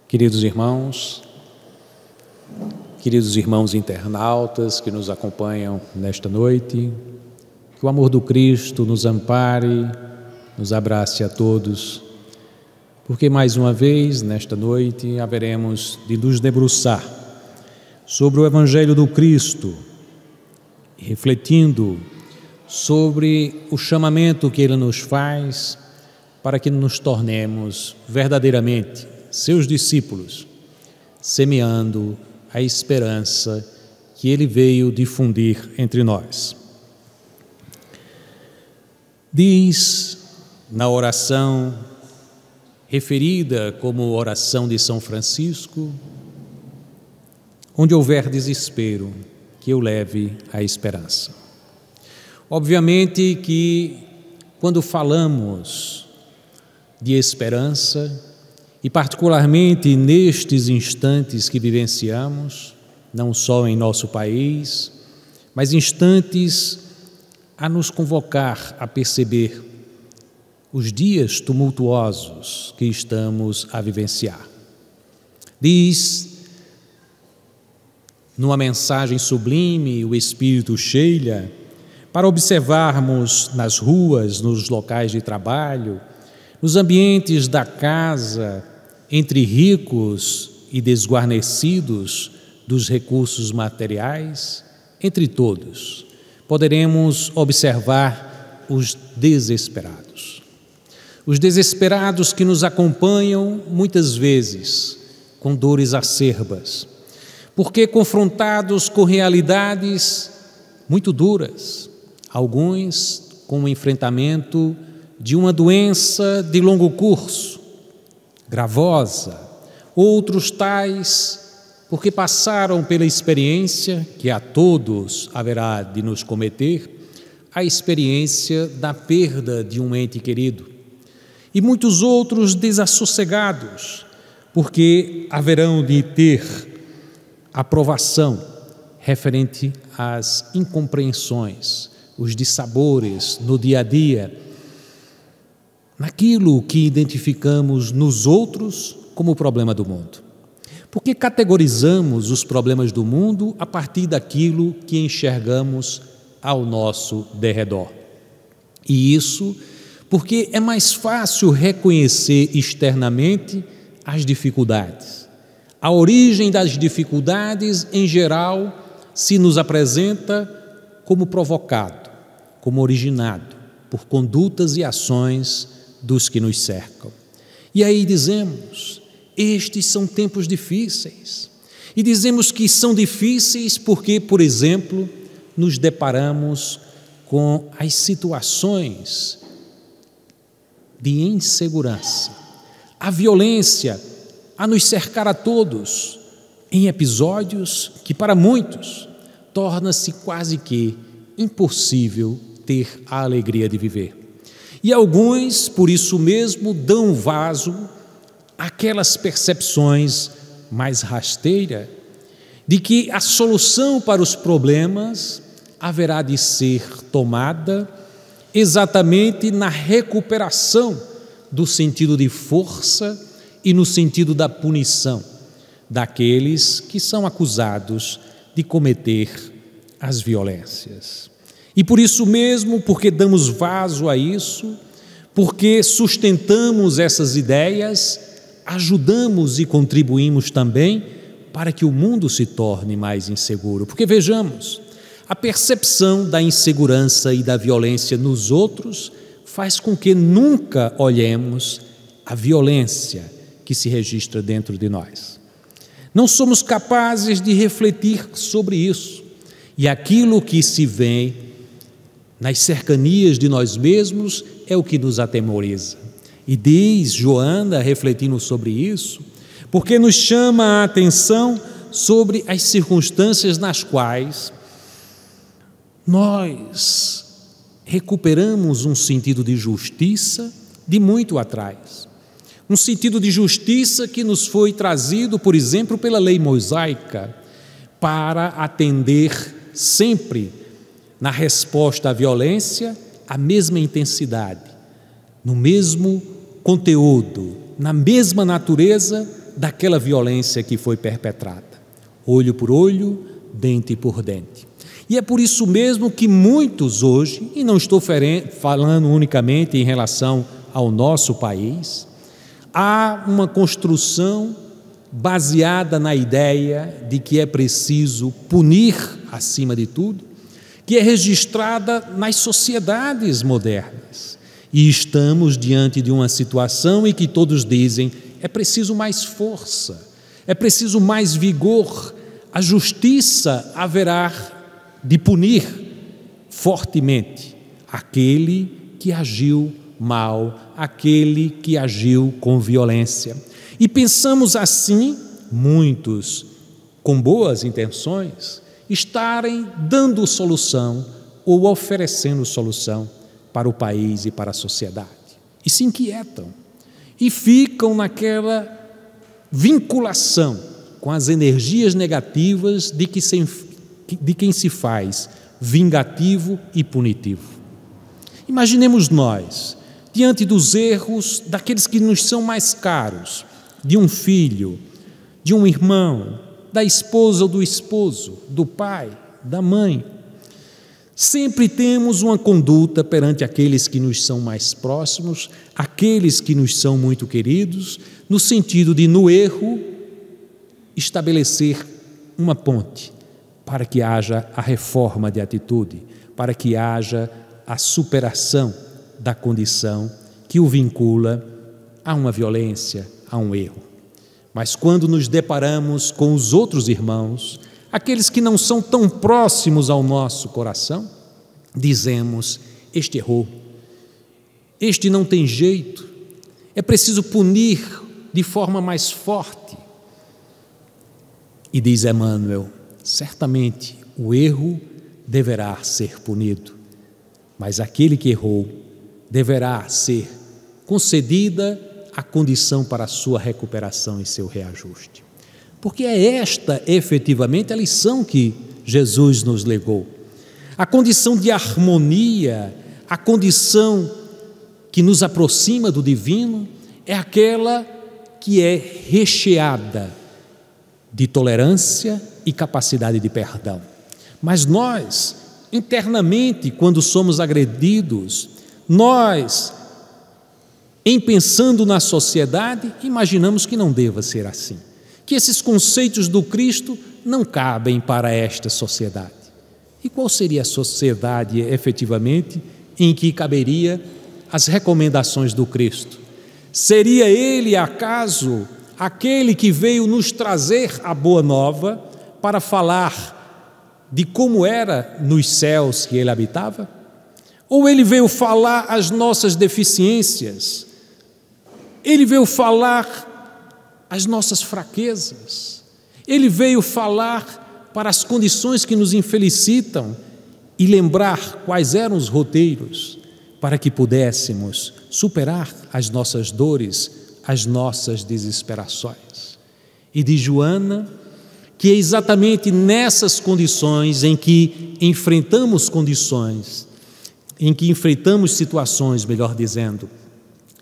Queridos irmãos internautas que nos acompanham nesta noite, que o amor do Cristo nos ampare, nos abrace a todos, porque mais uma vez, nesta noite, haveremos de nos debruçar sobre o Evangelho do Cristo, refletindo sobre o chamamento que Ele nos faz para que nos tornemos verdadeiramente seus discípulos, semeando a esperança que Ele veio difundir entre nós. Diz na oração referida como oração de São Francisco: onde houver desespero, que eu leve a esperança. Obviamente que quando falamos de esperança, e particularmente nestes instantes que vivenciamos, não só em nosso país, mas instantes a nos convocar a perceber os dias tumultuosos que estamos a vivenciar. Diz, numa mensagem sublime, o Espírito Sheila, para observarmos nas ruas, nos locais de trabalho, nos ambientes da casa, entre ricos e desguarnecidos dos recursos materiais, entre todos, poderemos observar os desesperados. Os desesperados que nos acompanham muitas vezes com dores acerbas, porque confrontados com realidades muito duras, alguns com o enfrentamento de uma doença de longo curso, gravosa, outros tais porque passaram pela experiência, que a todos haverá de nos cometer, a experiência da perda de um ente querido, e muitos outros desassossegados, porque haverão de ter a provação referente às incompreensões, os dissabores no dia a dia, naquilo que identificamos nos outros como o problema do mundo. Porque categorizamos os problemas do mundo a partir daquilo que enxergamos ao nosso derredor. E isso porque é mais fácil reconhecer externamente as dificuldades. A origem das dificuldades, em geral, se nos apresenta como provocado, como originado por condutas e ações dos que nos cercam. E aí dizemos, estes são tempos difíceis. E dizemos que são difíceis porque, por exemplo, nos deparamos com as situações de insegurança, a violência a nos cercar a todos, em episódios que para muitos torna-se quase que impossível ter a alegria de viver. E alguns, por isso mesmo, dão vaso àquelas percepções mais rasteiras de que a solução para os problemas haverá de ser tomada exatamente na recuperação do sentido de força e no sentido da punição daqueles que são acusados de cometer as violências. E por isso mesmo, porque damos vaso a isso, porque sustentamos essas ideias, ajudamos e contribuímos também para que o mundo se torne mais inseguro. Porque vejamos, a percepção da insegurança e da violência nos outros faz com que nunca olhemos a violência que se registra dentro de nós. Não somos capazes de refletir sobre isso. E aquilo que se vê nas cercanias de nós mesmos é o que nos atemoriza. E diz Joana, refletindo sobre isso, porque nos chama a atenção sobre as circunstâncias nas quais nós recuperamos um sentido de justiça de muito atrás. Um sentido de justiça que nos foi trazido, por exemplo, pela lei mosaica, para atender sempre na resposta à violência, a mesma intensidade, no mesmo conteúdo, na mesma natureza daquela violência que foi perpetrada. Olho por olho, dente por dente. E é por isso mesmo que muitos hoje, e não estou falando unicamente em relação ao nosso país, há uma construção baseada na ideia de que é preciso punir acima de tudo, que é registrada nas sociedades modernas. E estamos diante de uma situação em que todos dizem: é preciso mais força, é preciso mais vigor, a justiça haverá de punir fortemente aquele que agiu mal, aquele que agiu com violência. E pensamos assim, muitos com boas intenções, estarem dando solução ou oferecendo solução para o país e para a sociedade. E se inquietam e ficam naquela vinculação com as energias negativas de quem se faz vingativo e punitivo. Imaginemos nós, diante dos erros daqueles que nos são mais caros, de um filho, de um irmão, da esposa ou do esposo, do pai, da mãe. Sempre temos uma conduta perante aqueles que nos são mais próximos, aqueles que nos são muito queridos, no sentido de, no erro, estabelecer uma ponte para que haja a reforma de atitude, para que haja a superação da condição que o vincula a uma violência, a um erro. Mas quando nos deparamos com os outros irmãos, aqueles que não são tão próximos ao nosso coração, dizemos: este errou, este não tem jeito, é preciso punir de forma mais forte. E diz Emmanuel: certamente o erro deverá ser punido, mas aquele que errou deverá ser concedida a condição para a sua recuperação e seu reajuste. Porque é esta, efetivamente, a lição que Jesus nos legou. A condição de harmonia, a condição que nos aproxima do divino, é aquela que é recheada de tolerância e capacidade de perdão. Mas nós, internamente, quando somos agredidos, nós, em pensando na sociedade, imaginamos que não deva ser assim, que esses conceitos do Cristo não cabem para esta sociedade. E qual seria a sociedade, efetivamente, em que caberia as recomendações do Cristo? Seria Ele, acaso, aquele que veio nos trazer a boa nova para falar de como era nos céus que Ele habitava? Ou Ele veio falar as nossas deficiências? Ele veio falar as nossas fraquezas? Ele veio falar para as condições que nos infelicitam e lembrar quais eram os roteiros para que pudéssemos superar as nossas dores, as nossas desesperações. E diz Joana que é exatamente nessas condições em que enfrentamos situações, melhor dizendo,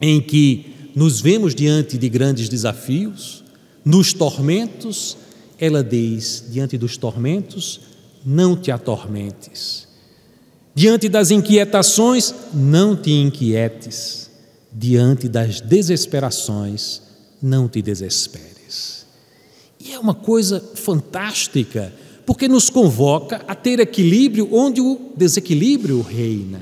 em que nos vemos diante de grandes desafios, nos tormentos, ela diz: diante dos tormentos, não te atormentes. Diante das inquietações, não te inquietes. Diante das desesperações, não te desesperes. E é uma coisa fantástica, porque nos convoca a ter equilíbrio onde o desequilíbrio reina.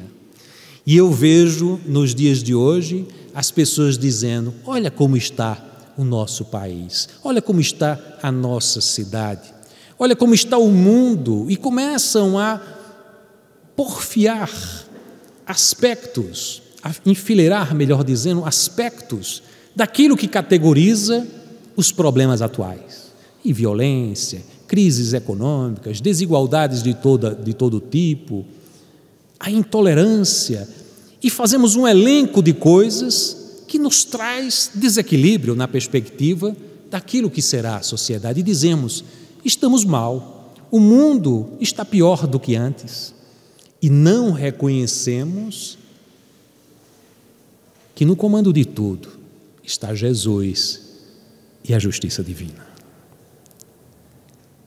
E eu vejo nos dias de hoje as pessoas dizendo: olha como está o nosso país, olha como está a nossa cidade, olha como está o mundo, e começam a porfiar aspectos, a enfileirar, melhor dizendo, aspectos daquilo que categoriza os problemas atuais. E violência, crises econômicas, desigualdades de todo tipo, a intolerância, e fazemos um elenco de coisas que nos traz desequilíbrio na perspectiva daquilo que será a sociedade. E dizemos: estamos mal, o mundo está pior do que antes. E não reconhecemos que no comando de tudo está Jesus, e a justiça divina.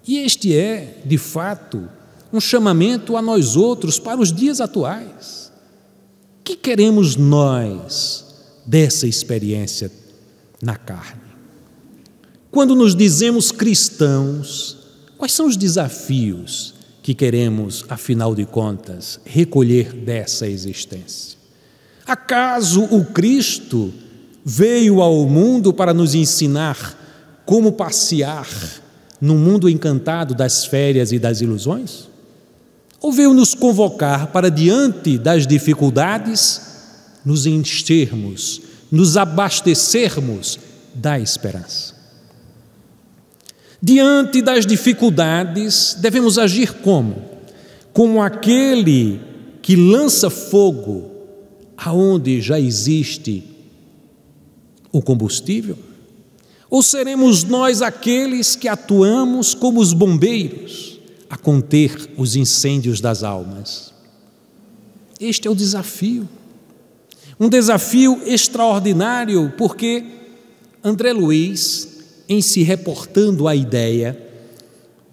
E este é, de fato, um chamamento a nós outros para os dias atuais. O que queremos nós dessa experiência na carne? Quando nos dizemos cristãos, quais são os desafios que queremos, afinal de contas, recolher dessa existência? Acaso o Cristo veio ao mundo para nos ensinar como passear no mundo encantado das férias e das ilusões? Ou veio nos convocar para, diante das dificuldades, nos enchermos, nos abastecermos da esperança? Diante das dificuldades, devemos agir como? Como aquele que lança fogo aonde já existe o combustível? Ou seremos nós aqueles que atuamos como os bombeiros a conter os incêndios das almas? Este é o desafio. Um desafio extraordinário, porque André Luiz, em se reportando à ideia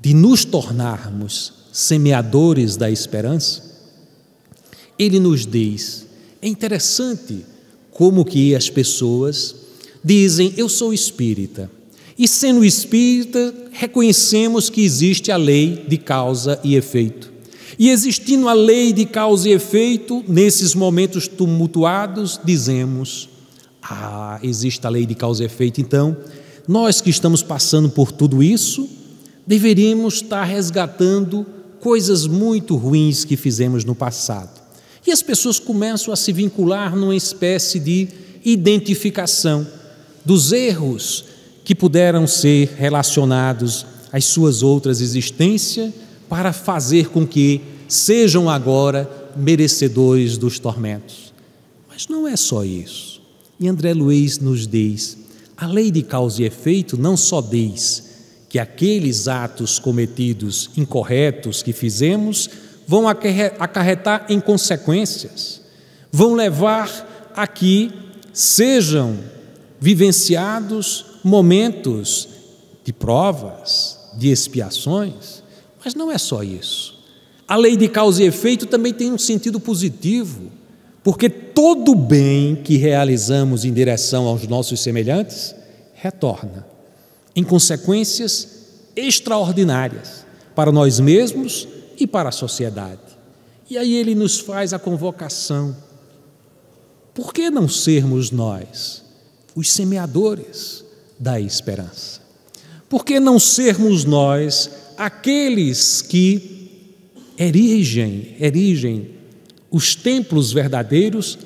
de nos tornarmos semeadores da esperança, ele nos diz, é interessante como que as pessoas dizem, eu sou espírita, e sendo espírita, reconhecemos que existe a lei de causa e efeito. E existindo a lei de causa e efeito, nesses momentos tumultuados, dizemos, existe a lei de causa e efeito, então, nós que estamos passando por tudo isso, deveríamos estar resgatando coisas muito ruins que fizemos no passado. E as pessoas começam a se vincular numa espécie de identificação dos erros que puderam ser relacionados às suas outras existências para fazer com que sejam agora merecedores dos tormentos. Mas não é só isso. E André Luiz nos diz, a lei de causa e efeito não só diz que aqueles atos cometidos incorretos que fizemos vão acarretar em consequências, vão levar a que sejam vivenciados momentos de provas, de expiações, mas não é só isso. A lei de causa e efeito também tem um sentido positivo, porque todo bem que realizamos em direção aos nossos semelhantes retorna em consequências extraordinárias para nós mesmos e para a sociedade. E aí ele nos faz a convocação. Por que não sermos nós os semeadores da esperança? Por que não sermos nós aqueles que erigem os templos verdadeiros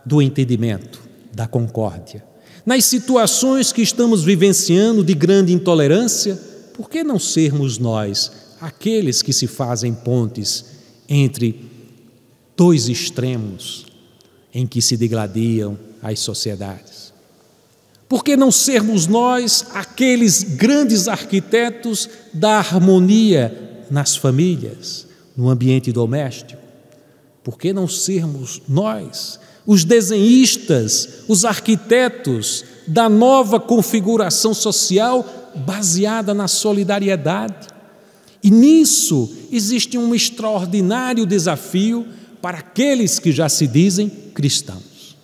do entendimento, da concórdia? Nas situações que estamos vivenciando de grande intolerância, por que não sermos nós aqueles que se fazem pontes entre dois extremos em que se degladiam as sociedades? Por que não sermos nós aqueles grandes arquitetos da harmonia nas famílias, no ambiente doméstico? Por que não sermos nós os desenhistas, os arquitetos da nova configuração social baseada na solidariedade? E nisso existe um extraordinário desafio para aqueles que já se dizem cristãos.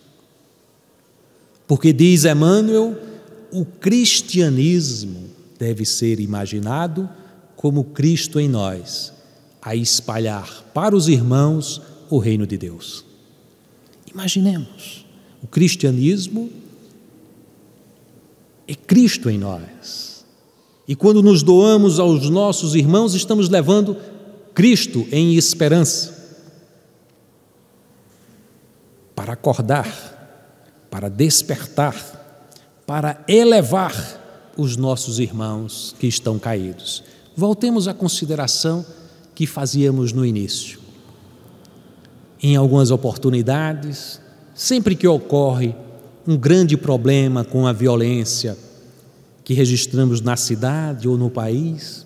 Porque diz Emmanuel, o cristianismo deve ser imaginado como Cristo em nós, a espalhar para os irmãos o reino de Deus. Imaginemos, o cristianismo é Cristo em nós. E quando nos doamos aos nossos irmãos, estamos levando Cristo em esperança para acordar, para despertar, para elevar os nossos irmãos que estão caídos. Voltemos à consideração que fazíamos no início. Em algumas oportunidades, sempre que ocorre um grande problema com a violência que registramos na cidade ou no país,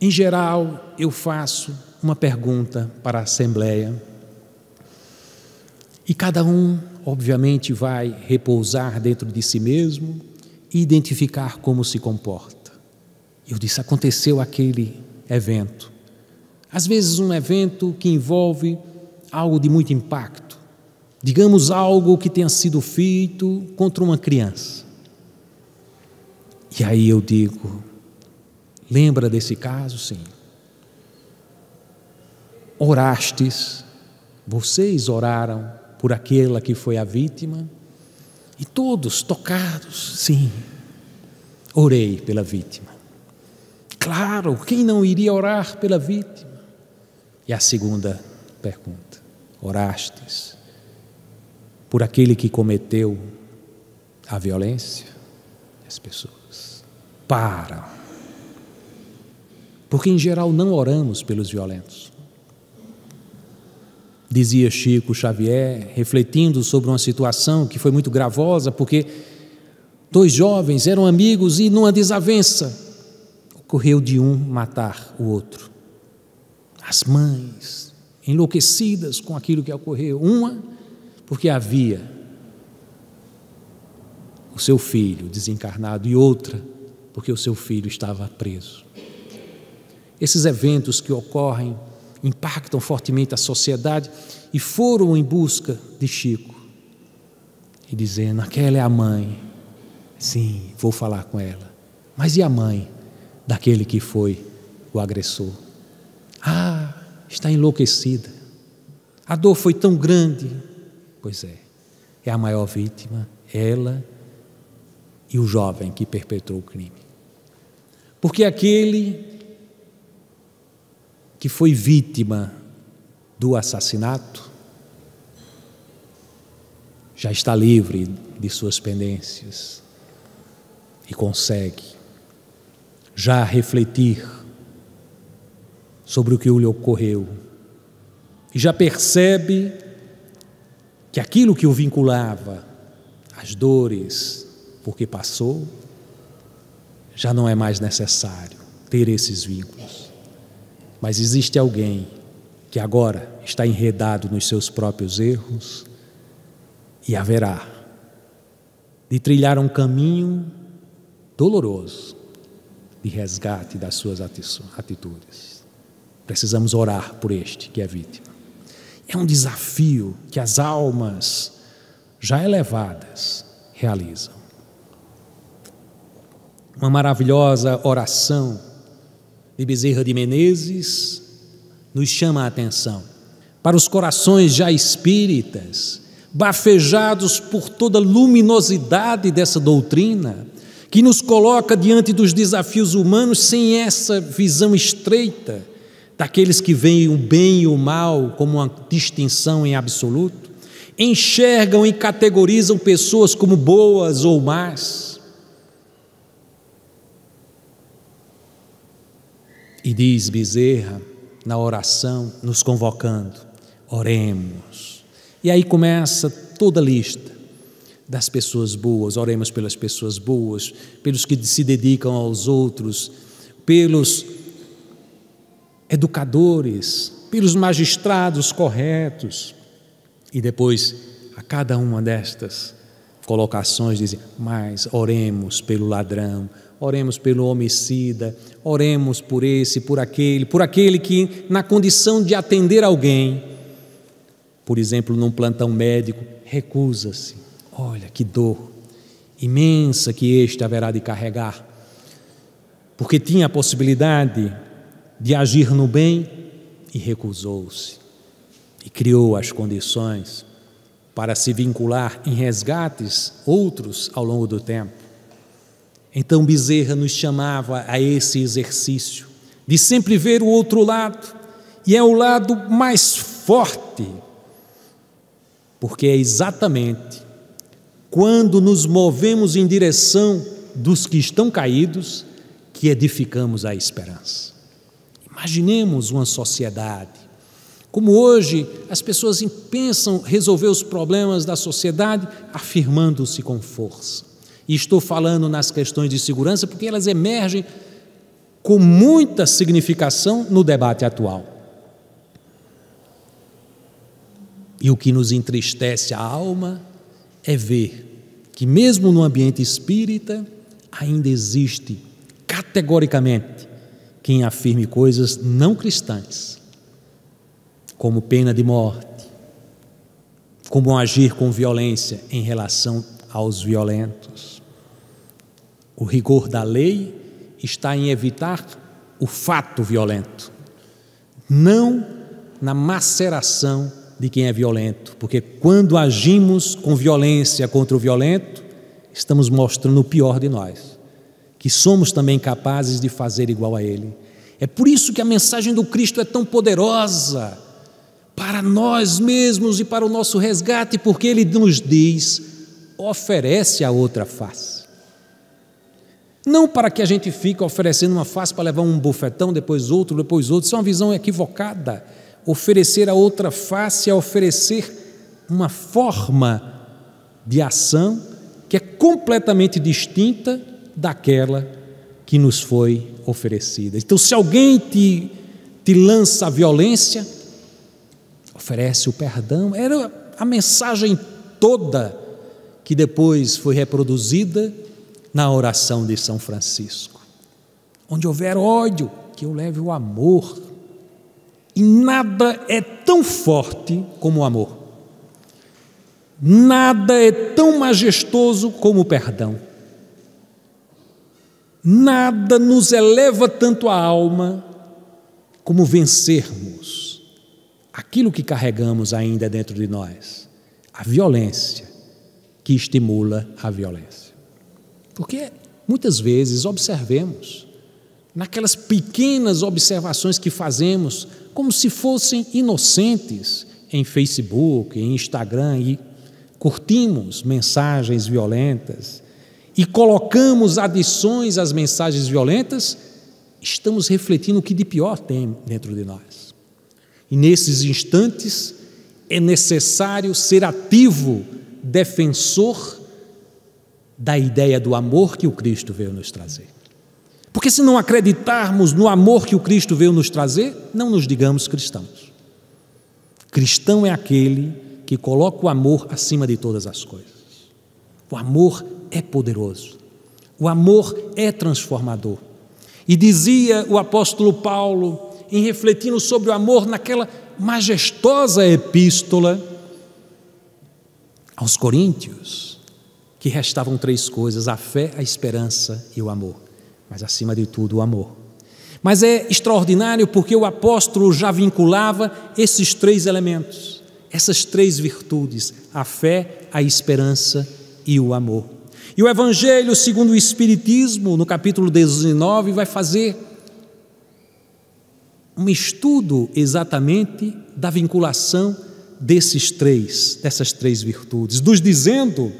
em geral eu faço uma pergunta para a Assembleia e cada um, obviamente, vai repousar dentro de si mesmo e identificar como se comporta. Eu disse, aconteceu aquele evento. Às vezes um evento que envolve algo de muito impacto. Digamos algo que tenha sido feito contra uma criança. E aí eu digo, lembra desse caso? Sim. Orastes, vocês oraram por aquela que foi a vítima? E todos tocados, sim, orei pela vítima. Claro, quem não iria orar pela vítima? E a segunda pergunta, orastes por aquele que cometeu a violência? As pessoas param, porque em geral não oramos pelos violentos. Dizia Chico Xavier, refletindo sobre uma situação que foi muito gravosa, porque 2 jovens eram amigos e numa desavença ocorreu de um matar o outro. As mães, enlouquecidas com aquilo que ocorreu, uma porque havia o seu filho desencarnado e outra porque o seu filho estava preso. Esses eventos que ocorrem impactam fortemente a sociedade e foram em busca de Chico e dizendo, aquela é a mãe, sim, vou falar com ela, mas e a mãe daquele que foi o agressor? Ah, está enlouquecida, a dor foi tão grande. Pois é a maior vítima, ela e o jovem que perpetrou o crime, porque aquele que foi vítima do assassinato já está livre de suas pendências e consegue já refletir sobre o que lhe ocorreu e já percebe que aquilo que o vinculava às dores porque passou, já não é mais necessário ter esses vínculos. Mas existe alguém que agora está enredado nos seus próprios erros e haverá de trilhar um caminho doloroso de resgate das suas atitudes. Precisamos orar por este que é vítima. É um desafio que as almas já elevadas realizam. Uma maravilhosa oração de Bezerra de Menezes nos chama a atenção para os corações já espíritas, bafejados por toda a luminosidade dessa doutrina, que nos coloca diante dos desafios humanos sem essa visão estreita daqueles que veem o bem e o mal como uma distinção em absoluto, enxergam e categorizam pessoas como boas ou más. E diz Bezerra, na oração, nos convocando, oremos. E aí começa toda a lista das pessoas boas, oremos pelas pessoas boas, pelos que se dedicam aos outros, pelos educadores, pelos magistrados corretos. E depois, a cada uma destas colocações, dizem, mas oremos pelo ladrão, oremos pelo homicida, oremos por esse, por aquele que na condição de atender alguém, por exemplo, num plantão médico, recusa-se. Olha que dor imensa que este haverá de carregar, porque tinha a possibilidade de agir no bem e recusou-se, e criou as condições para se vincular em resgates outros ao longo do tempo. Então Bezerra nos chamava a esse exercício de sempre ver o outro lado, e é o lado mais forte, porque é exatamente quando nos movemos em direção dos que estão caídos que edificamos a esperança. Imaginemos uma sociedade como hoje as pessoas pensam resolver os problemas da sociedade afirmando-se com força. E estou falando nas questões de segurança porque elas emergem com muita significação no debate atual. E o que nos entristece a alma é ver que mesmo no ambiente espírita ainda existe categoricamente quem afirme coisas não cristãs, como pena de morte, como agir com violência em relação aos violentos. O rigor da lei está em evitar o fato violento, não na maceração de quem é violento, porque quando agimos com violência contra o violento, estamos mostrando o pior de nós, que somos também capazes de fazer igual a ele. É por isso que a mensagem do Cristo é tão poderosa para nós mesmos e para o nosso resgate, porque ele nos diz: oferece a outra face. Não para que a gente fique oferecendo uma face para levar um bofetão, depois outro. Isso é uma visão equivocada. Oferecer a outra face é oferecer uma forma de ação que é completamente distinta daquela que nos foi oferecida. Então, se alguém te lança a violência, oferece o perdão. Era a mensagem toda que depois foi reproduzida na oração de São Francisco. Onde houver ódio, que eu leve o amor. E nada é tão forte como o amor. Nada é tão majestoso como o perdão. Nada nos eleva tanto a alma como vencermos aquilo que carregamos ainda dentro de nós, a violência que estimula a violência. Porque muitas vezes observemos, naquelas pequenas observações que fazemos, como se fossem inocentes, em Facebook, em Instagram, e curtimos mensagens violentas e colocamos adições às mensagens violentas, estamos refletindo o que de pior tem dentro de nós. E nesses instantes é necessário ser ativo, defensor da ideia do amor que o Cristo veio nos trazer. Porque se não acreditarmos no amor que o Cristo veio nos trazer, não nos digamos cristãos. Cristão é aquele que coloca o amor acima de todas as coisas. O amor é poderoso. O amor é transformador. E dizia o apóstolo Paulo, em refletindo sobre o amor naquela majestosa epístola aos Coríntios, que restavam 3 coisas: a fé, a esperança e o amor. Mas acima de tudo o amor. Mas é extraordinário porque o apóstolo já vinculava esses 3 elementos, essas 3 virtudes: a fé, a esperança e o amor. E o Evangelho segundo o Espiritismo, no capítulo 19, vai fazer um estudo exatamente da vinculação dessas 3 virtudes, nos dizendo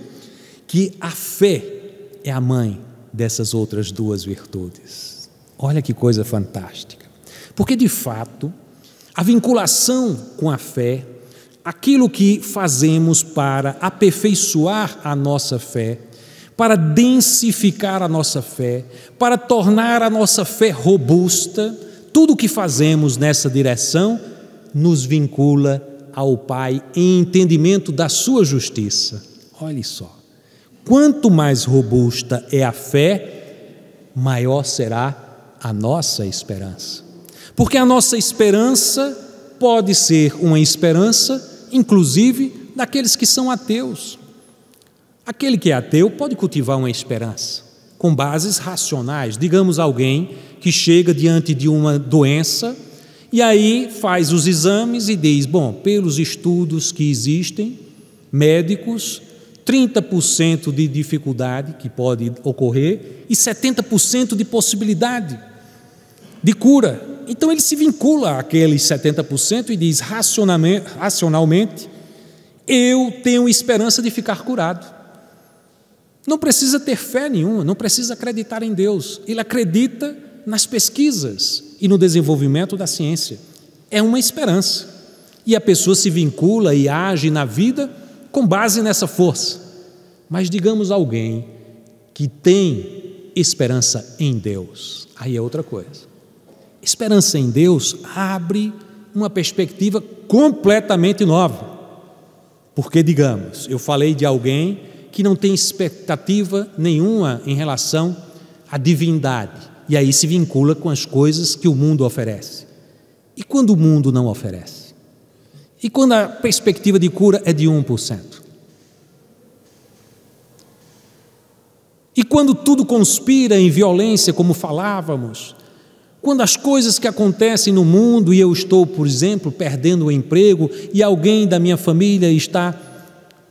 que a fé é a mãe dessas outras 2 virtudes. Olha que coisa fantástica. Porque, de fato, a vinculação com a fé, aquilo que fazemos para aperfeiçoar a nossa fé, para densificar a nossa fé, para tornar a nossa fé robusta, tudo o que fazemos nessa direção nos vincula ao Pai em entendimento da sua justiça. Olhe só. Quanto mais robusta é a fé, maior será a nossa esperança. Porque a nossa esperança pode ser uma esperança, inclusive, daqueles que são ateus. Aquele que é ateu pode cultivar uma esperança com bases racionais. Digamos, alguém que chega diante de uma doença e aí faz os exames e diz: bom, pelos estudos que existem, médicos, 30% de dificuldade que pode ocorrer e 70% de possibilidade de cura. Então ele se vincula àqueles 70% e diz racionalmente: eu tenho esperança de ficar curado. Não precisa ter fé nenhuma, não precisa acreditar em Deus. Ele acredita nas pesquisas e no desenvolvimento da ciência. É uma esperança. E a pessoa se vincula e age na vida com base nessa força. Mas digamos alguém que tem esperança em Deus, aí é outra coisa. Esperança em Deus abre uma perspectiva completamente nova. Porque, digamos, eu falei de alguém que não tem expectativa nenhuma em relação à divindade, e aí se vincula com as coisas que o mundo oferece. E quando o mundo não oferece? E quando a perspectiva de cura é de 1%? E quando tudo conspira em violência, como falávamos, quando as coisas que acontecem no mundo, e eu estou, por exemplo, perdendo o emprego, e alguém da minha família está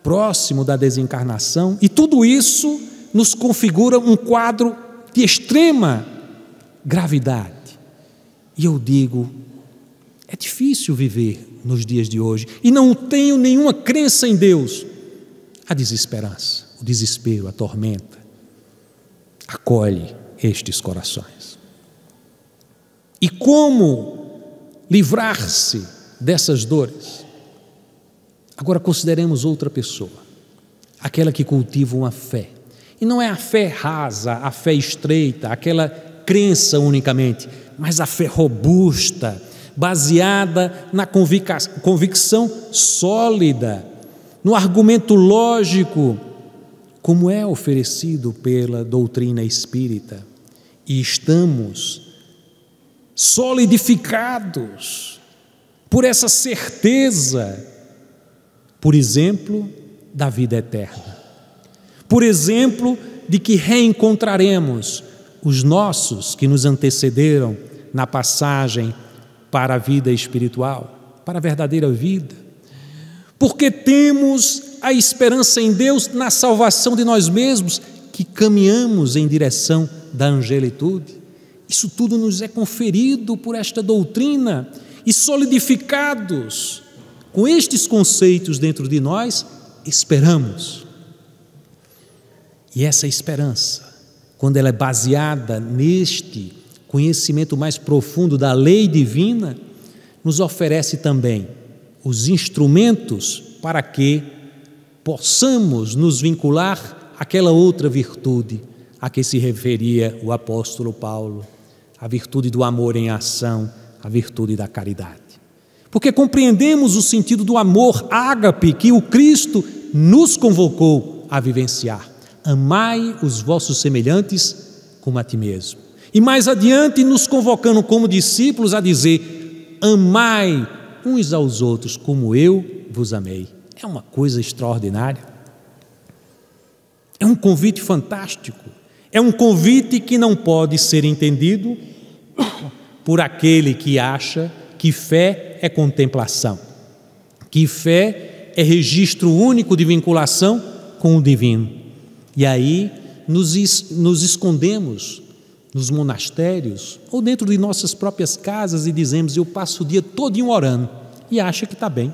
próximo da desencarnação, e tudo isso nos configura um quadro de extrema gravidade. E eu digo, é difícil viver nos dias de hoje, e não tenho nenhuma crença em Deus. A desesperança, o desespero, a tormenta, acolhe estes corações. E como livrar-se dessas dores? Agora consideremos outra pessoa, aquela que cultiva uma fé. E não é a fé rasa, a fé estreita, aquela crença unicamente, mas a fé robusta, baseada na convicção sólida, no argumento lógico, como é oferecido pela doutrina espírita. E estamos solidificados por essa certeza, por exemplo, da vida eterna, por exemplo, de que reencontraremos os nossos que nos antecederam na passagem para a vida espiritual, para a verdadeira vida, porque temos a esperança em Deus na salvação de nós mesmos, que caminhamos em direção da angelitude. Isso tudo nos é conferido por esta doutrina, e solidificados com estes conceitos dentro de nós, esperamos. E essa esperança, quando ela é baseada neste conhecimento mais profundo da lei divina, nos oferece também os instrumentos para que possamos nos vincular àquela outra virtude a que se referia o apóstolo Paulo, a virtude do amor em ação, a virtude da caridade. Porque compreendemos o sentido do amor ágape que o Cristo nos convocou a vivenciar. Amai os vossos semelhantes como a ti mesmo. E mais adiante nos convocando como discípulos a dizer, amai uns aos outros como eu vos amei. É uma coisa extraordinária. É um convite fantástico. É um convite que não pode ser entendido por aquele que acha que fé é contemplação, que fé é registro único de vinculação com o divino. E aí nos escondemos nos monastérios ou dentro de nossas próprias casas e dizemos, eu passo o dia todinho orando, e acha que está bem,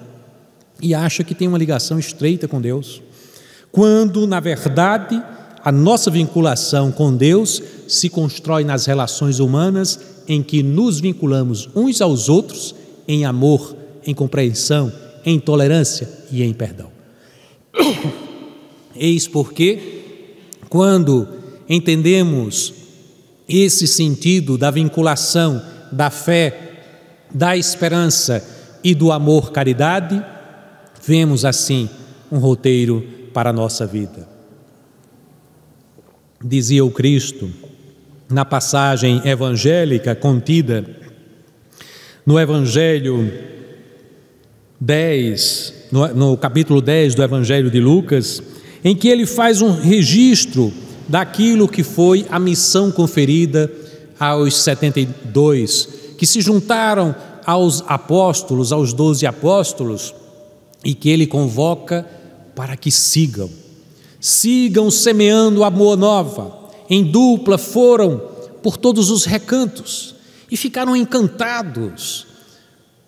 e acha que tem uma ligação estreita com Deus, quando na verdade a nossa vinculação com Deus se constrói nas relações humanas em que nos vinculamos uns aos outros em amor, em compreensão, em tolerância e em perdão. Eis porque, quando entendemos esse sentido da vinculação, da fé, da esperança e do amor-caridade, vemos assim um roteiro para a nossa vida. Dizia o Cristo, na passagem evangélica contida no Evangelho 10, no capítulo 10 do Evangelho de Lucas, em que ele faz um registro daquilo que foi a missão conferida aos 72, que se juntaram aos apóstolos, aos 12 apóstolos, e que ele convoca para que sigam semeando a boa nova. Em dupla foram por todos os recantos e ficaram encantados,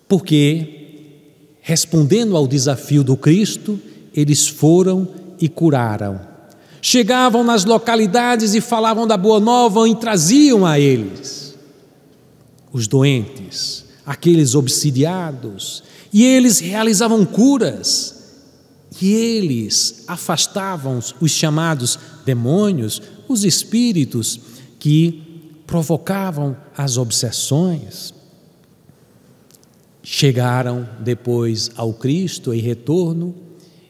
porque, respondendo ao desafio do Cristo, eles foram e curaram. Chegavam nas localidades e falavam da boa nova e traziam a eles os doentes, aqueles obsidiados, e eles realizavam curas. E eles afastavam os chamados demônios, os espíritos que provocavam as obsessões. Chegaram depois ao Cristo em retorno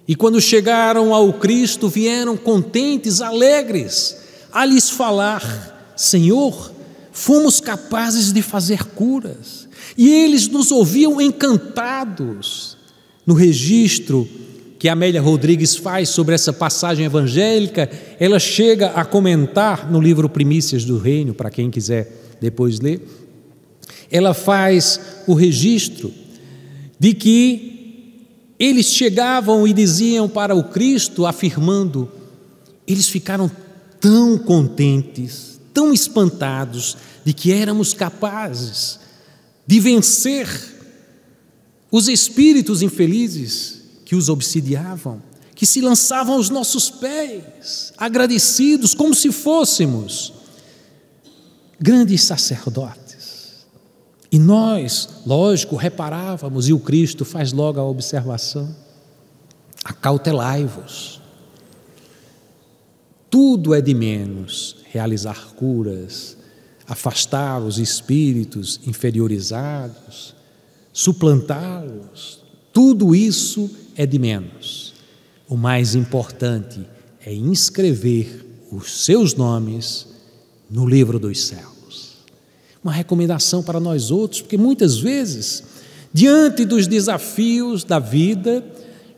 E quando chegaram ao Cristo, vieram contentes, alegres, a lhes falar: Senhor, fomos capazes de fazer curas. E eles nos ouviam encantados. No registro que Amélia Rodrigues faz sobre essa passagem evangélica, ela chega a comentar no livro Primícias do Reino, para quem quiser depois ler, ela faz o registro de que eles chegavam e diziam para o Cristo, afirmando, eles ficaram tão contentes, tão espantados de que éramos capazes de vencer os espíritos infelizes que os obsidiavam, que se lançavam aos nossos pés, agradecidos, como se fôssemos grandes sacerdotes. E nós, lógico, reparávamos, e o Cristo faz logo a observação: acautelai-vos. Tudo é de menos realizar curas, afastar os espíritos inferiorizados, suplantá-los. Tudo isso é de menos. O mais importante é inscrever os seus nomes no livro dos céus. Uma recomendação para nós outros, porque muitas vezes, diante dos desafios da vida,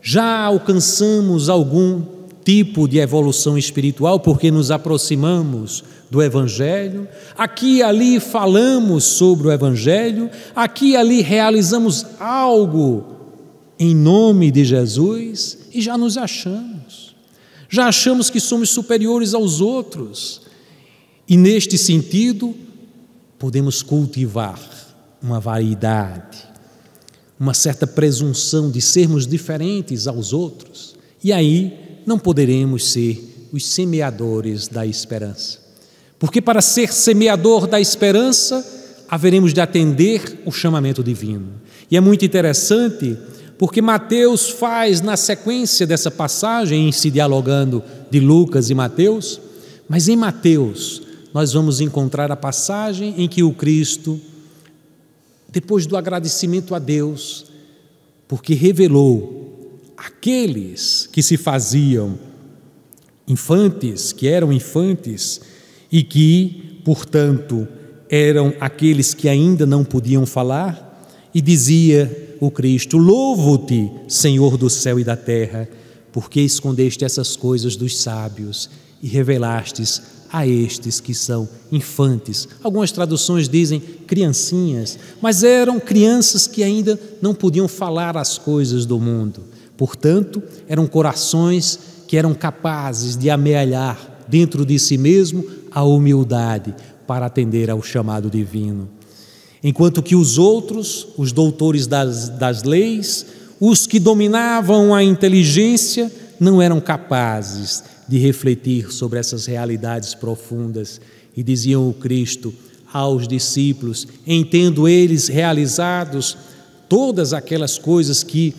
já alcançamos algum tipo de evolução espiritual, porque nos aproximamos do Evangelho, aqui e ali falamos sobre o Evangelho, aqui e ali realizamos algo em nome de Jesus, e já nos achamos, já achamos que somos superiores aos outros, e neste sentido, podemos cultivar uma vaidade, uma certa presunção de sermos diferentes aos outros, e aí não poderemos ser os semeadores da esperança, porque para ser semeador da esperança, haveremos de atender o chamamento divino. E é muito interessante, porque Mateus faz na sequência dessa passagem, em se dialogando de Lucas e Mateus, mas em Mateus nós vamos encontrar a passagem em que o Cristo, depois do agradecimento a Deus, porque revelou aqueles que se faziam infantes, que eram infantes e que, portanto, eram aqueles que ainda não podiam falar, e dizia o Cristo: louvo-te, Senhor do céu e da terra, porque escondeste essas coisas dos sábios e revelastes a estes que são infantes. Algumas traduções dizem criancinhas, mas eram crianças que ainda não podiam falar as coisas do mundo. Portanto, eram corações que eram capazes de amealhar dentro de si mesmo a humildade para atender ao chamado divino. Enquanto que os outros, os doutores das leis, os que dominavam a inteligência, não eram capazes de refletir sobre essas realidades profundas, e diziam o Cristo aos discípulos, entendo eles realizados todas aquelas coisas que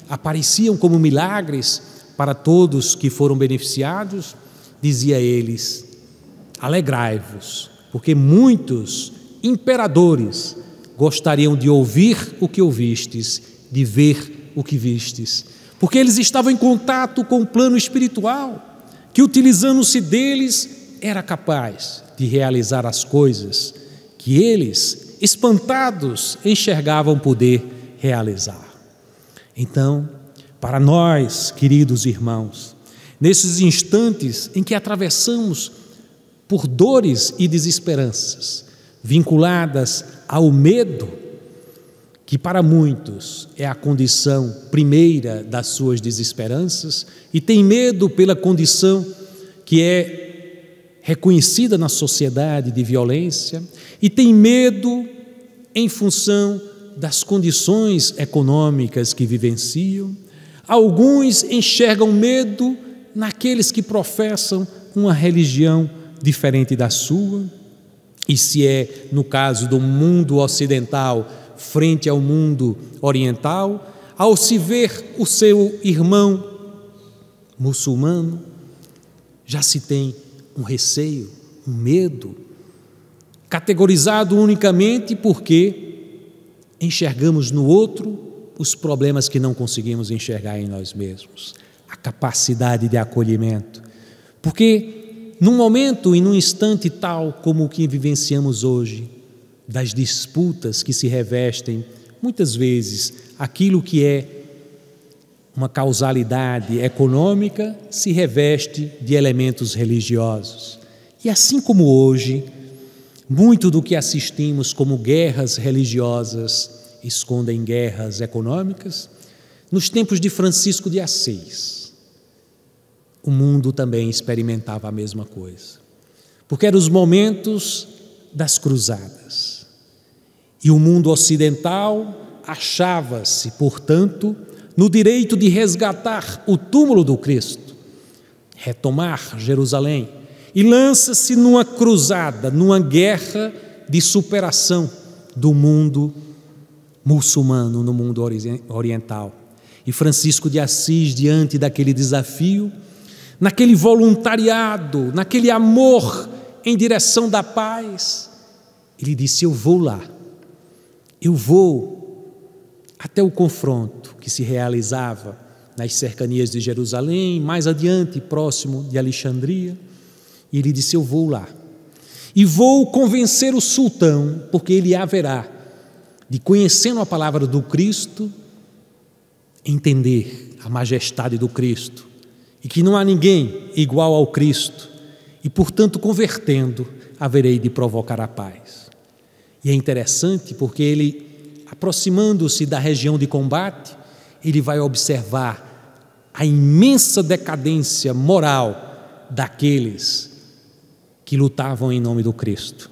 apareciam como milagres para todos que foram beneficiados, dizia a eles: alegrai-vos, porque muitos imperadores gostariam de ouvir o que ouvistes, de ver o que vistes, porque eles estavam em contato com o plano espiritual, que utilizando-se deles era capaz de realizar as coisas que eles, espantados, enxergavam poder realizar. Então, para nós, queridos irmãos, nesses instantes em que atravessamos por dores e desesperanças, vinculadas ao medo, que para muitos é a condição primeira das suas desesperanças, e tem medo pela condição que é reconhecida na sociedade de violência, e tem medo em função das condições econômicas que vivenciam. Alguns enxergam medo naqueles que professam uma religião diferente da sua, e se é no caso do mundo ocidental frente ao mundo oriental, ao se ver o seu irmão muçulmano, já se tem um receio, um medo, categorizado unicamente porque enxergamos no outro os problemas que não conseguimos enxergar em nós mesmos. a capacidade de acolhimento. Porque num momento e num instante tal como o que vivenciamos hoje, das disputas que se revestem, muitas vezes, aquilo que é uma causalidade econômica se reveste de elementos religiosos. E assim como hoje, muito do que assistimos como guerras religiosas escondem guerras econômicas, nos tempos de Francisco de Assis, o mundo também experimentava a mesma coisa. Porque eram os momentos das cruzadas. E o mundo ocidental achava-se, portanto, no direito de resgatar o túmulo do Cristo, retomar Jerusalém, e lança-se numa cruzada, numa guerra de superação do mundo muçulmano, no mundo oriental. E Francisco de Assis, diante daquele desafio, naquele voluntariado, naquele amor em direção da paz, ele disse: eu vou lá, eu vou até o confronto que se realizava nas cercanias de Jerusalém, mais adiante, próximo de Alexandria, e ele disse: eu vou lá, e vou convencer o sultão, porque ele haverá de, conhecendo a palavra do Cristo, entender a majestade do Cristo, e que não há ninguém igual ao Cristo, e portanto, convertendo, haverei de provocar a paz. E é interessante porque ele, aproximando-se da região de combate, ele vai observar a imensa decadência moral daqueles que lutavam em nome do Cristo.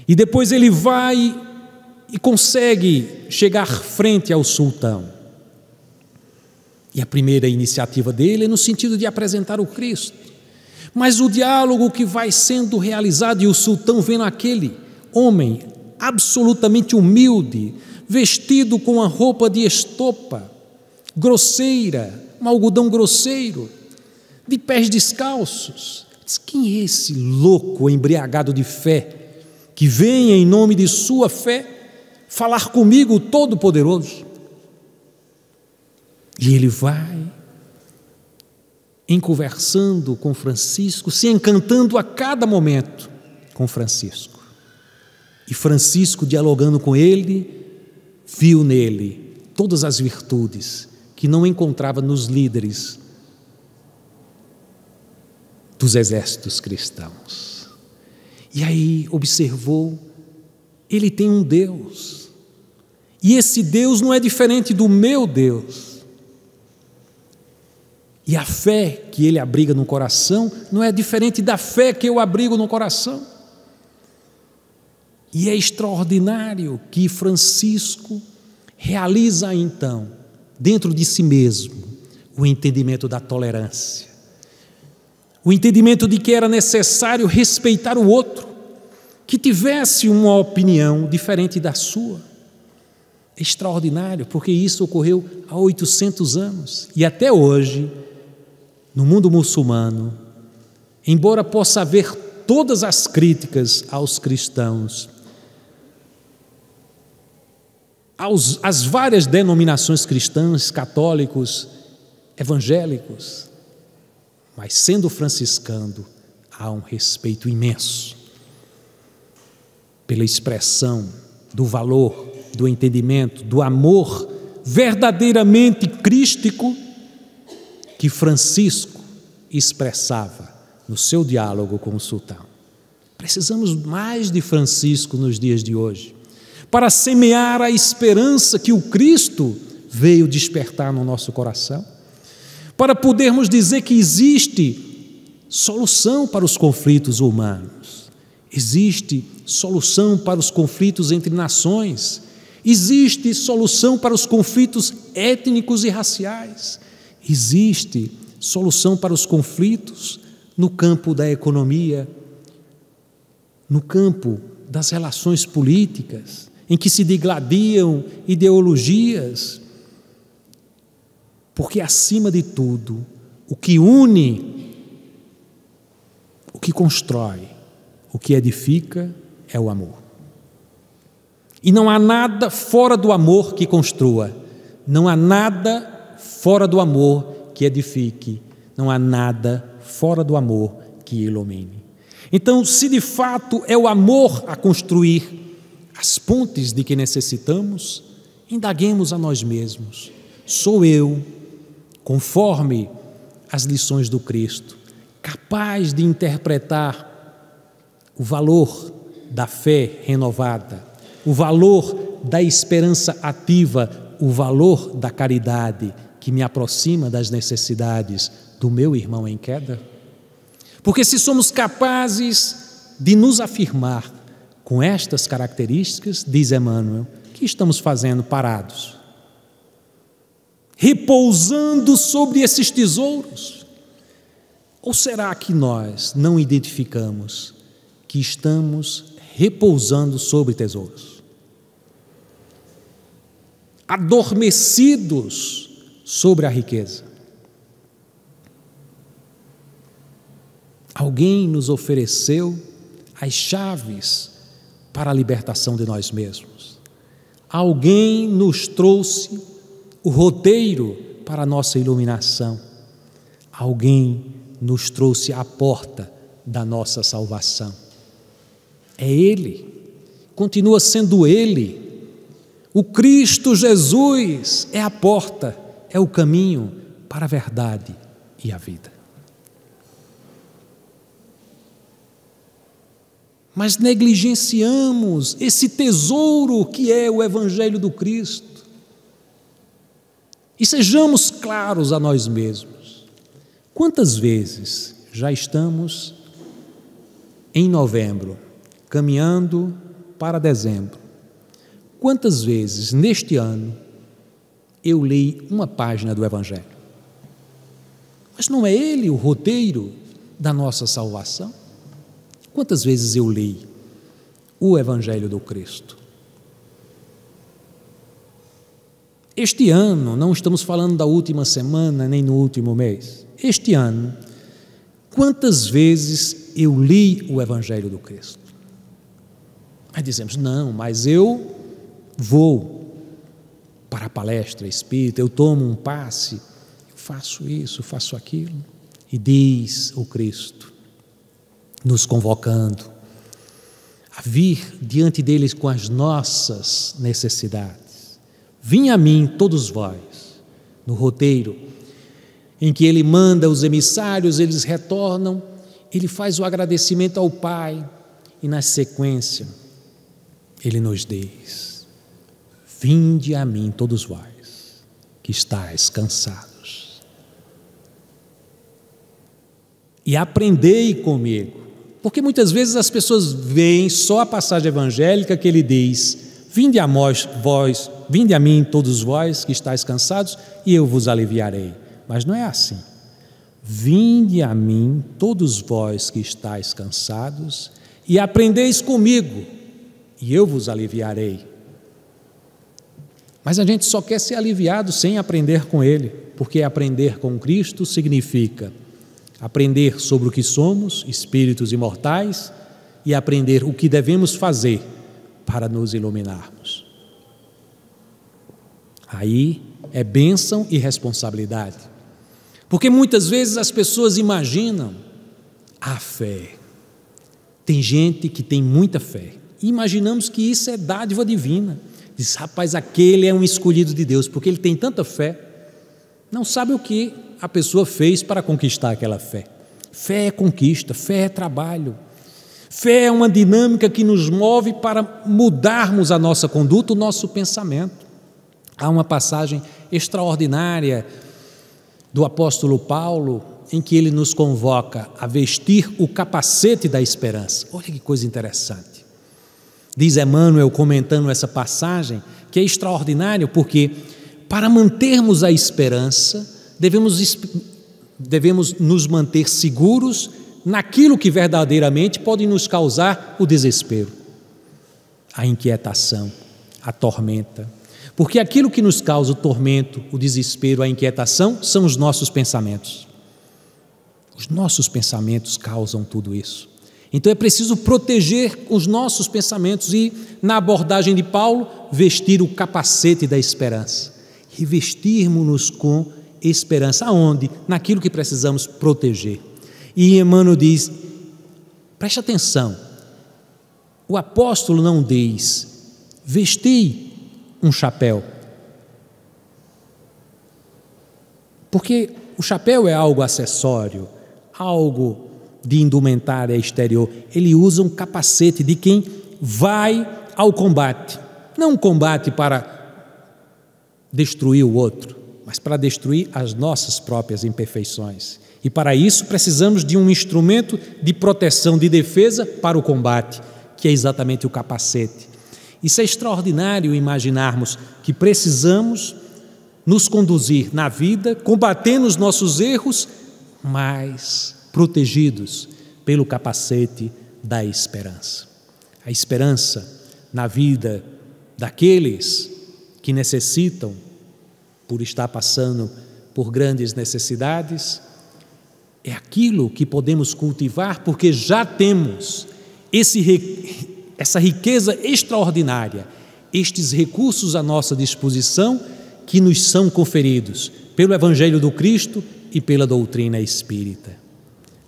E depois ele vai e consegue chegar frente ao sultão. E a primeira iniciativa dele é no sentido de apresentar o Cristo. Mas o diálogo que vai sendo realizado, e o sultão vendo aquele homem absolutamente humilde, vestido com uma roupa de estopa, grosseira, um algodão grosseiro, de pés descalços, diz: quem é esse louco embriagado de fé, que vem em nome de sua fé falar comigo, o Todo-Poderoso? E ele vai conversando com Francisco, se encantando a cada momento com Francisco. E Francisco, dialogando com ele, viu nele todas as virtudes que não encontrava nos líderes dos exércitos cristãos. E aí observou, ele tem um Deus, e esse Deus não é diferente do meu Deus. E a fé que ele abriga no coração não é diferente da fé que eu abrigo no coração. E é extraordinário que Francisco realiza então, dentro de si mesmo, o entendimento da tolerância, o entendimento de que era necessário respeitar o outro, que tivesse uma opinião diferente da sua. É extraordinário, porque isso ocorreu há 800 anos, e até hoje, no mundo muçulmano, embora possa haver todas as críticas aos cristãos, às várias denominações cristãs, católicos, evangélicos, mas sendo franciscano, há um respeito imenso pela expressão do valor, do entendimento, do amor verdadeiramente crístico que Francisco expressava no seu diálogo com o sultão. Precisamos mais de Francisco nos dias de hoje, para semear a esperança que o Cristo veio despertar no nosso coração, para podermos dizer que existe solução para os conflitos humanos, existe solução para os conflitos entre nações, existe solução para os conflitos étnicos e raciais, existe solução para os conflitos no campo da economia, no campo das relações políticas, em que se digladiam ideologias, porque acima de tudo, o que une, o que constrói, o que edifica é o amor. E não há nada fora do amor que construa, não há nada fora do amor que edifique, não há nada fora do amor que ilumine. Então, se de fato é o amor a construir as pontes de que necessitamos, indaguemos a nós mesmos: sou eu, conforme as lições do Cristo, capaz de interpretar o valor da fé renovada, o valor da esperança ativa, o valor da caridade que me aproxima das necessidades do meu irmão em queda? Porque se somos capazes de nos afirmar com estas características, diz Emmanuel, o que estamos fazendo parados? Repousando sobre esses tesouros? Ou será que nós não identificamos que estamos repousando sobre tesouros? Adormecidos sobre a riqueza? Alguém nos ofereceu as chaves para a libertação de nós mesmos. Alguém nos trouxe o roteiro para a nossa iluminação. Alguém nos trouxe a porta da nossa salvação. É Ele, continua sendo Ele. O Cristo Jesus é a porta, é o caminho para a verdade e a vida. Mas negligenciamos esse tesouro que é o Evangelho do Cristo. E sejamos claros a nós mesmos. Quantas vezes já estamos em novembro, caminhando para dezembro? Quantas vezes neste ano eu li uma página do Evangelho? Mas não é ele o roteiro da nossa salvação? Quantas vezes eu li o Evangelho do Cristo? Este ano, não estamos falando da última semana, nem no último mês. Este ano, quantas vezes eu li o Evangelho do Cristo? Aí dizemos, não, mas eu vou para a palestra espírita, eu tomo um passe, eu faço isso, faço aquilo. E diz o Cristo, nos convocando a vir diante deles com as nossas necessidades. Vinde a mim todos vós, no roteiro em que ele manda os emissários, eles retornam, ele faz o agradecimento ao Pai e na sequência ele nos diz: vinde a mim todos vós que estáis cansados e aprendei comigo. Porque muitas vezes as pessoas veem só a passagem evangélica que ele diz: vinde a vós, vinde a mim todos vós que estáis cansados e eu vos aliviarei. Mas não é assim. Vinde a mim todos vós que estáis cansados e aprendeis comigo e eu vos aliviarei. Mas a gente só quer ser aliviado sem aprender com ele, porque aprender com Cristo significa aprender sobre o que somos, espíritos imortais, e aprender o que devemos fazer para nos iluminarmos. Aí é bênção e responsabilidade. Porque muitas vezes as pessoas imaginam a fé. Tem gente que tem muita fé. E imaginamos que isso é dádiva divina. Diz, rapaz, aquele é um escolhido de Deus, porque ele tem tanta fé. Não sabe o que a pessoa fez para conquistar aquela fé. Fé é conquista, fé é trabalho. Fé é uma dinâmica que nos move para mudarmos a nossa conduta, o nosso pensamento. Há uma passagem extraordinária do apóstolo Paulo, em que ele nos convoca a vestir o capacete da esperança. Olha que coisa interessante. Diz Emmanuel, comentando essa passagem, que é extraordinário, porque para mantermos a esperança, devemos nos manter seguros naquilo que verdadeiramente pode nos causar o desespero, a inquietação, a tormenta. Porque aquilo que nos causa o tormento, o desespero, a inquietação, são os nossos pensamentos. Os nossos pensamentos causam tudo isso. Então é preciso proteger os nossos pensamentos e, na abordagem de Paulo, vestir o capacete da esperança. Revestirmos-nos com esperança. Aonde? Naquilo que precisamos proteger. E Emmanuel diz, preste atenção, o apóstolo não diz, vesti um chapéu. Porque o chapéu é algo acessório, algo de indumentária exterior. Ele usa um capacete de quem vai ao combate. Não um combate para destruir o outro, mas para destruir as nossas próprias imperfeições. E para isso precisamos de um instrumento de proteção, de defesa para o combate, que é exatamente o capacete. Isso é extraordinário imaginarmos que precisamos nos conduzir na vida, combatendo os nossos erros, mas protegidos pelo capacete da esperança. A esperança na vida daqueles que necessitam, por estar passando por grandes necessidades, é aquilo que podemos cultivar, porque já temos essa riqueza extraordinária, estes recursos à nossa disposição que nos são conferidos pelo Evangelho do Cristo e pela doutrina espírita.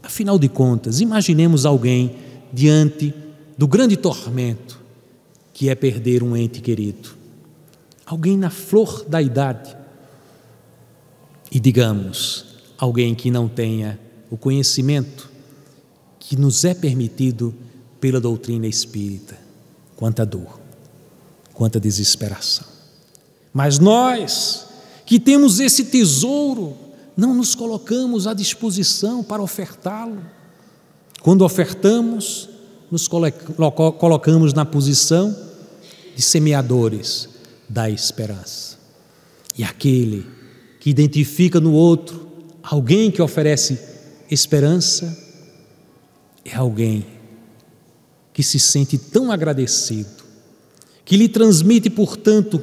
Afinal de contas, imaginemos alguém diante do grande tormento que é perder um ente querido, alguém na flor da idade, e digamos, alguém que não tenha o conhecimento que nos é permitido pela doutrina espírita. Quanta dor, quanta desesperação. Mas nós, que temos esse tesouro, não nos colocamos à disposição para ofertá-lo. Quando ofertamos, nos colocamos na posição de semeadores da esperança. E aquele que identifica no outro alguém que oferece esperança, é alguém que se sente tão agradecido, que lhe transmite, portanto,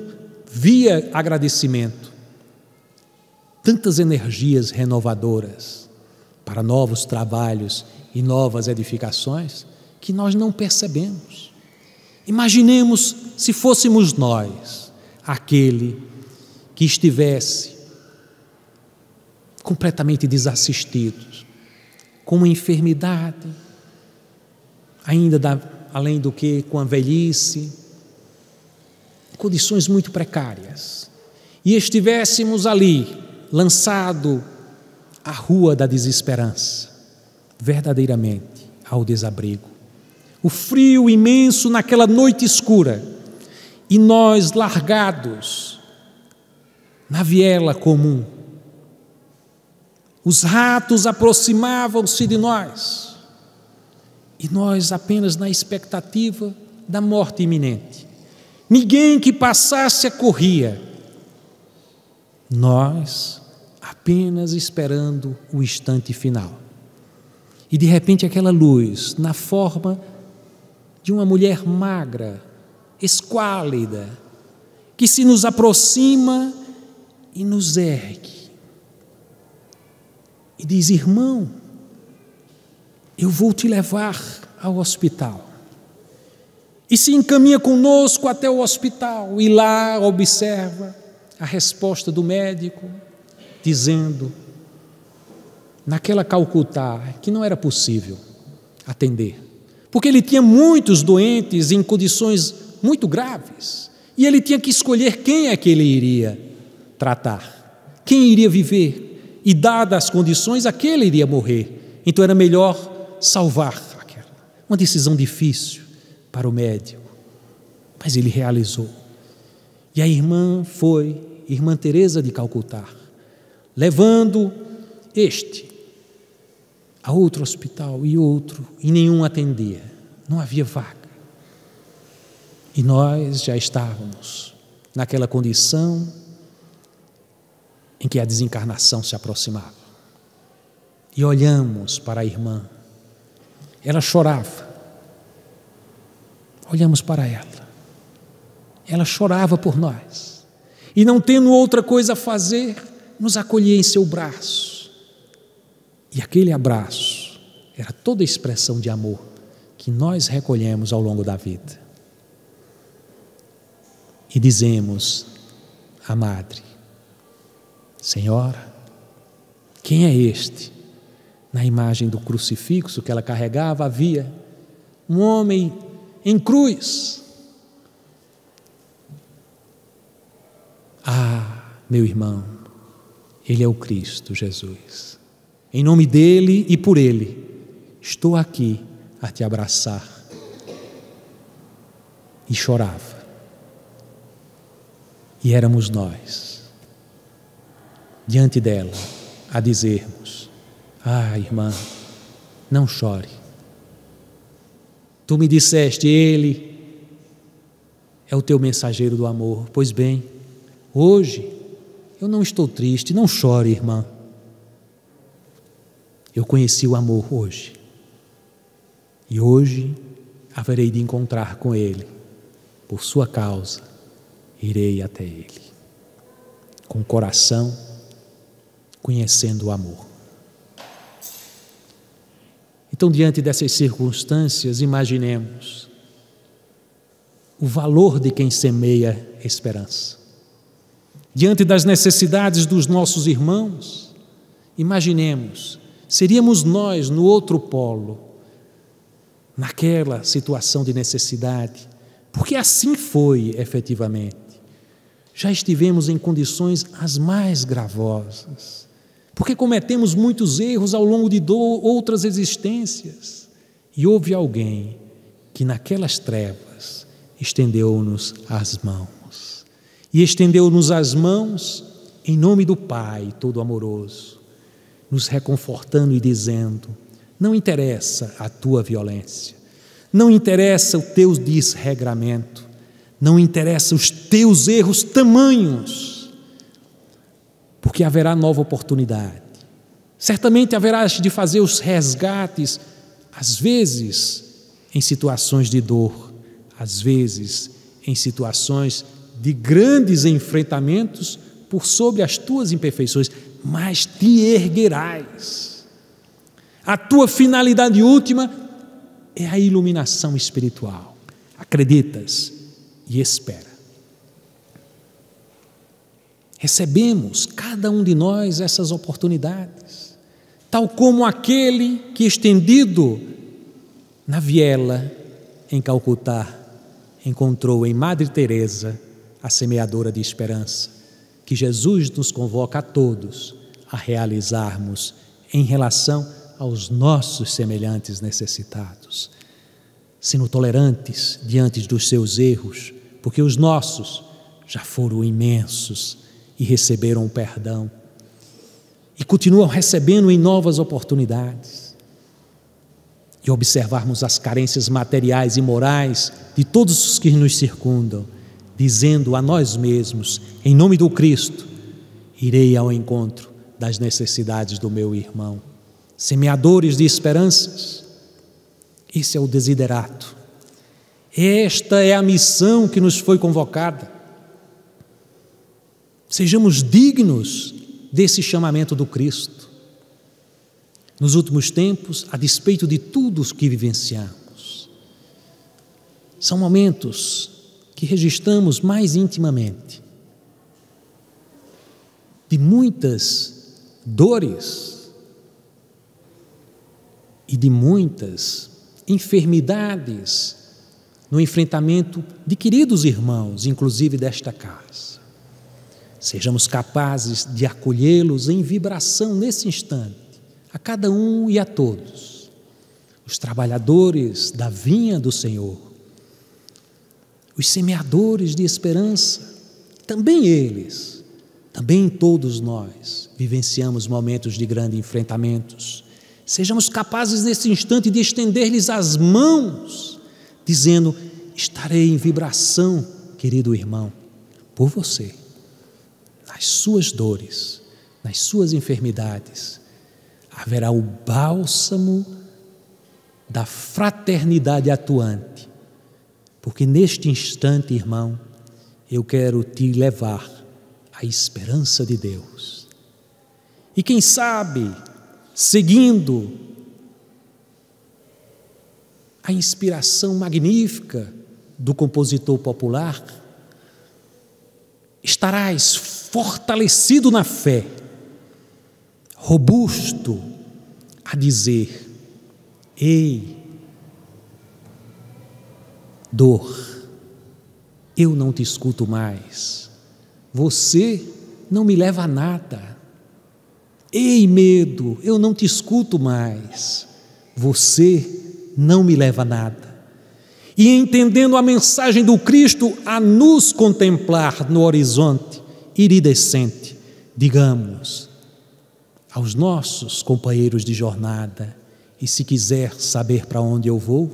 via agradecimento, tantas energias renovadoras para novos trabalhos e novas edificações que nós não percebemos. Imaginemos se fôssemos nós aquele que estivesse completamente desassistido, com uma enfermidade, além do que com a velhice, condições muito precárias, e estivéssemos ali, lançado à rua da desesperança, verdadeiramente ao desabrigo, o frio imenso naquela noite escura, e nós largados na viela comum, os ratos aproximavam-se de nós, e nós apenas na expectativa da morte iminente. Ninguém que passasse acorria, nós apenas esperando o instante final. E de repente aquela luz, na forma de uma mulher magra, esquálida, que se nos aproxima e nos ergue, e diz: irmão, eu vou te levar ao hospital. E se encaminha conosco até o hospital, e lá observa a resposta do médico, dizendo, naquela Calcutá, que não era possível atender, porque ele tinha muitos doentes em condições muito graves, e ele tinha que escolher quem é que ele iria tratar, quem iria viver, e dadas as condições, aquele iria morrer. Então era melhor salvar aquela. Uma decisão difícil para o médico, mas ele realizou. E a irmã foi, irmã Teresa de Calcutá, levando a outro hospital e outro, e nenhum atendia, não havia vaga. E nós já estávamos naquela condição em que a desencarnação se aproximava. E olhamos para a irmã, ela chorava. Olhamos para ela chorava por nós, e não tendo outra coisa a fazer, nos acolhia em seu braço. E aquele abraço era toda a expressão de amor que nós recolhemos ao longo da vida. E dizemos à madre: Senhora, Quem é este? Na imagem do crucifixo que ela carregava havia um homem em cruz. Ah, meu irmão, Ele é o Cristo Jesus. Em nome dEle e por Ele, estou aqui a te abraçar. E chorava. E éramos nós, diante dela, a dizermos: ah, irmã, não chore. Tu me disseste, Ele é o teu mensageiro do amor. Pois bem, hoje eu não estou triste, não chore, irmã. Eu conheci o amor hoje. E hoje haverei de encontrar com Ele. Por sua causa, irei até Ele. Com o coração, conhecendo o amor. Então, diante dessas circunstâncias, imaginemos o valor de quem semeia esperança. Diante das necessidades dos nossos irmãos, imaginemos, seríamos nós no outro polo, naquela situação de necessidade, porque assim foi efetivamente. Já estivemos em condições as mais gravosas, porque cometemos muitos erros ao longo de outras existências, e houve alguém que naquelas trevas estendeu-nos as mãos, e estendeu-nos as mãos em nome do Pai Todo-Amoroso, nos reconfortando e dizendo: não interessa a tua violência, não interessa o teu desregramento, não interessa os teus erros tamanhos, porque haverá nova oportunidade. Certamente haverás de fazer os resgates, às vezes em situações de dor, às vezes em situações de grandes enfrentamentos por sobre as tuas imperfeições, mas te erguerás. A tua finalidade última é a iluminação espiritual. Acreditas e espera. Recebemos, cada um de nós, essas oportunidades, tal como aquele que, estendido na viela em Calcutá, encontrou em Madre Teresa a semeadora de esperança, que Jesus nos convoca a todos a realizarmos em relação aos nossos semelhantes necessitados, sendo tolerantes diante dos seus erros, porque os nossos já foram imensos e receberam o perdão e continuam recebendo em novas oportunidades, e observarmos as carências materiais e morais de todos os que nos circundam, dizendo a nós mesmos, em nome do Cristo, irei ao encontro das necessidades do meu irmão. Semeadores de esperanças, esse é o desiderato, esta é a missão que nos foi convocada. Sejamos dignos desse chamamento do Cristo. Nos últimos tempos, a despeito de tudo o que vivenciamos, são momentos que registramos mais intimamente, de muitas dores e de muitas enfermidades no enfrentamento de queridos irmãos, inclusive desta casa. Sejamos capazes de acolhê-los em vibração nesse instante, a cada um e a todos, os trabalhadores da vinha do Senhor, os semeadores de esperança, também eles, também todos nós vivenciamos momentos de grandes enfrentamentos. Sejamos capazes nesse instante de estender-lhes as mãos, dizendo: estarei em vibração, querido irmão, por você, nas suas dores, nas suas enfermidades, haverá o bálsamo da fraternidade atuante, porque neste instante, irmão, eu quero te levar à esperança de Deus. E quem sabe, seguindo a inspiração magnífica do compositor popular, estarás fortalecido na fé, robusto a dizer: ei, dor, eu não te escuto mais, você não me leva a nada. Ei, medo, eu não te escuto mais, você não me leva a nada. E entendendo a mensagem do Cristo a nos contemplar no horizonte iridescente, digamos aos nossos companheiros de jornada: e se quiser saber para onde eu vou,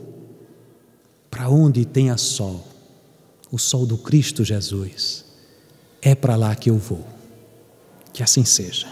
para onde tenha sol, o sol do Cristo Jesus, é para lá que eu vou. Que assim seja.